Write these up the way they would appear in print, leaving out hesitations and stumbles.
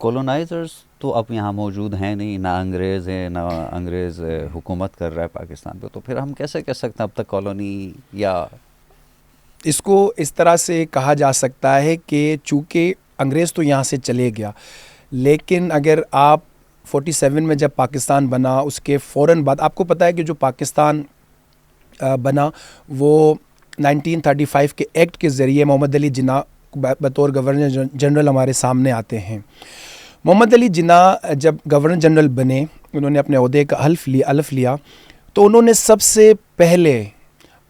کولونائزرز تو اب یہاں موجود ہیں نہیں، نہ انگریز ہیں، نہ انگریز حکومت کر رہا ہے پاکستان پہ، تو پھر ہم کیسے کہہ سکتے ہیں اب تک کالونی؟ یا اس کو اس طرح سے کہا جا سکتا ہے کہ چونکہ انگریز تو یہاں سے چلے گیا، لیکن اگر آپ 47 میں جب پاکستان بنا اس کے فوراً بعد آپ کو پتہ ہے کہ جو پاکستان بنا وہ 1935 کے ایکٹ کے ذریعے محمد علی جناح بطور گورنر جنرل ہمارے سامنے آتے ہیں۔ محمد علی جناح جب گورنر جنرل بنے، انہوں نے اپنے عہدے کا حلف لیا، تو انہوں نے سب سے پہلے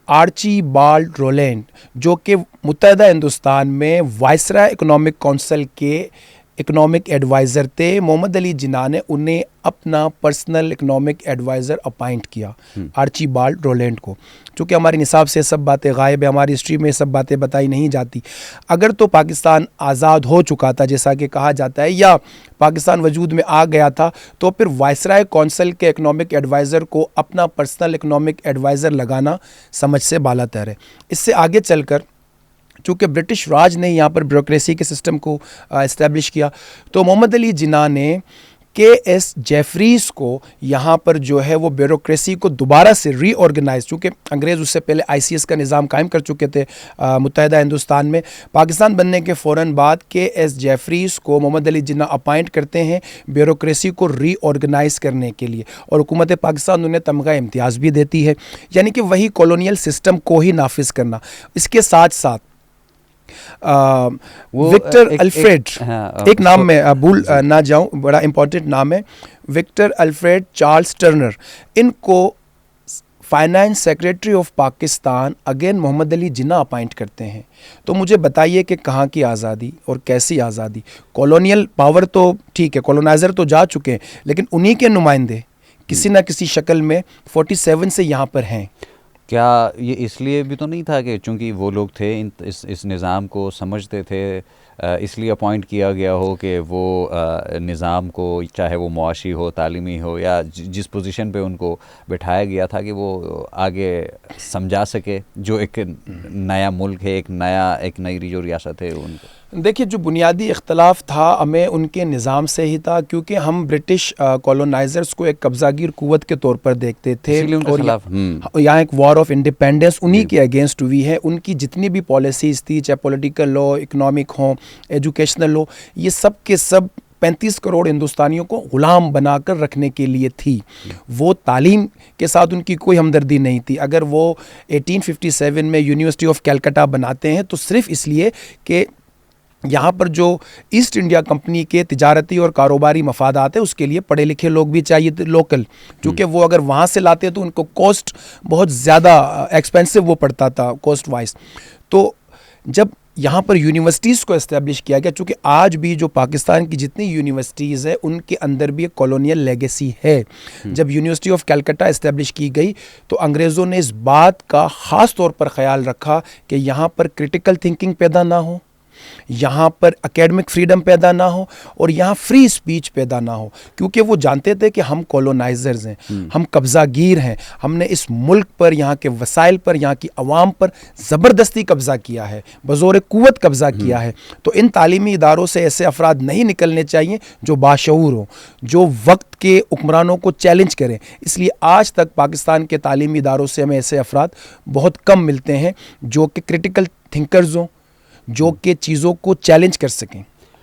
آرچی بالڈ رولینڈ جو کہ متحدہ ہندوستان میں وائسرائے اکنامک کونسل کے اکنامک ایڈوائزر تھے، محمد علی جناح نے انہیں اپنا پرسنل اکنامک ایڈوائزر اپائنٹ کیا، آرچی بالڈ رولینڈ کو۔ چونکہ ہمارے نصاب سے سب باتیں غائب ہیں، ہماری ہسٹری میں سب باتیں بتائی نہیں جاتی۔ اگر تو پاکستان آزاد ہو چکا تھا جیسا کہ کہا جاتا ہے، یا پاکستان وجود میں آ گیا تھا، تو پھر وائسرائے کونسل کے اکنامک ایڈوائزر کو اپنا پرسنل اکنامک ایڈوائزر لگانا سمجھ سے بالا تر ہے۔ اس سے آگے چل کر چونکہ برٹش راج نے یہاں پر بیوروکریسی کے سسٹم کو اسٹیبلش کیا، تو محمد علی جناح نے کے ایس جیفریز کو یہاں پر جو ہے وہ بیوروکریسی کو دوبارہ سے ری آرگنائز، چونکہ انگریز اس سے پہلے آئی سی ایس کا نظام قائم کر چکے تھے متحدہ ہندوستان میں، پاکستان بننے کے فوراً بعد کے ایس جیفریز کو محمد علی جناح اپائنٹ کرتے ہیں بیوروکریسی کو ری آرگنائز کرنے کے لیے، اور حکومت پاکستان انہیں تمغہ امتیاز بھی دیتی ہے، یعنی کہ وہی کالونیل سسٹم کو ہی نافذ کرنا۔ اس کے ساتھ ساتھ وکٹر الفریڈ، ایک نام میں بھول نہ جاؤں، بڑا امپورٹنٹ نام ہے، وکٹر الفریڈ چارلز ٹرنر، ان کو finance secretary of Pakistan again Muhammad Ali Jinnah appoint کرتے ہیں۔ تو مجھے بتائیے کہ کہاں کی آزادی اور کیسی آزادی؟ کالونیل پاور تو ٹھیک ہے، کولونائزر تو جا چکے ہیں، لیکن انہی کے نمائندے کسی نہ کسی شکل میں 47 سے یہاں پر ہیں۔ کیا یہ اس لیے بھی تو نہیں تھا کہ چونکہ وہ لوگ تھے اس نظام کو سمجھتے تھے، اس لیے اپوائنٹ کیا گیا ہو کہ وہ نظام کو، چاہے وہ معاشی ہو، تعلیمی ہو، یا جس پوزیشن پہ ان کو بٹھایا گیا تھا، کہ وہ آگے سمجھا سکے جو ایک نیا ملک ہے، ایک نئی جو ریاست ہے ان کو؟ دیکھیے، جو بنیادی اختلاف تھا ہمیں ان کے نظام سے ہی تھا، کیونکہ ہم برٹش کولونائزرز کو ایک قبضہ گیر قوت کے طور پر دیکھتے تھے، اور یہاں ایک وار آف انڈیپینڈنس انہی کے اگینسٹ ہوئی ہے۔ ان کی جتنی بھی پالیسیز تھی، چاہے پولیٹیکل لا، اکنامک ہوں، ایجوکیشنل لا، یہ سب کے سب 35 کروڑ ہندوستانیوں کو غلام بنا کر رکھنے کے لیے تھی۔ وہ تعلیم کے ساتھ ان کی کوئی ہمدردی نہیں تھی۔ اگر وہ 1857 میں یونیورسٹی آف کلکتہ بناتے ہیں تو صرف اس لیے کہ یہاں پر جو ایسٹ انڈیا کمپنی کے تجارتی اور کاروباری مفادات ہیں، اس کے لیے پڑھے لکھے لوگ بھی چاہیے تھے لوکل، کیونکہ وہ اگر وہاں سے لاتے تو ان کو کوسٹ بہت زیادہ ایکسپینسو وہ پڑتا تھا کوسٹ وائز۔ تو جب یہاں پر یونیورسٹیز کو اسٹیبلش کیا گیا، چونکہ آج بھی جو پاکستان کی جتنی یونیورسٹیز ہیں ان کے اندر بھی ایک کالونیل لیگیسی ہے۔ جب یونیورسٹی آف کلکتہ اسٹیبلش کی گئی تو انگریزوں نے اس بات کا خاص طور پر خیال رکھا کہ یہاں پر کرٹیکل تھنکنگ پیدا نہ ہو، یہاں پر اکیڈمک فریڈم پیدا نہ ہو، اور یہاں فری اسپیچ پیدا نہ ہو، کیونکہ وہ جانتے تھے کہ ہم کولونائزرز ہیں، ہم قبضہ گیر ہیں، ہم نے اس ملک پر، یہاں کے وسائل پر، یہاں کی عوام پر زبردستی قبضہ کیا ہے، بزور قوت قبضہ کیا ہے۔ تو ان تعلیمی اداروں سے ایسے افراد نہیں نکلنے چاہیے جو باشعور ہوں، جو وقت کے حکمرانوں کو چیلنج کریں۔ اس لیے آج تک پاکستان کے تعلیمی اداروں سے ہمیں ایسے افراد بہت کم ملتے ہیں جو کہ کرٹیکل تھنکرز ہوں، جو کہ چیزوں کو چیلنج کر سکیں۔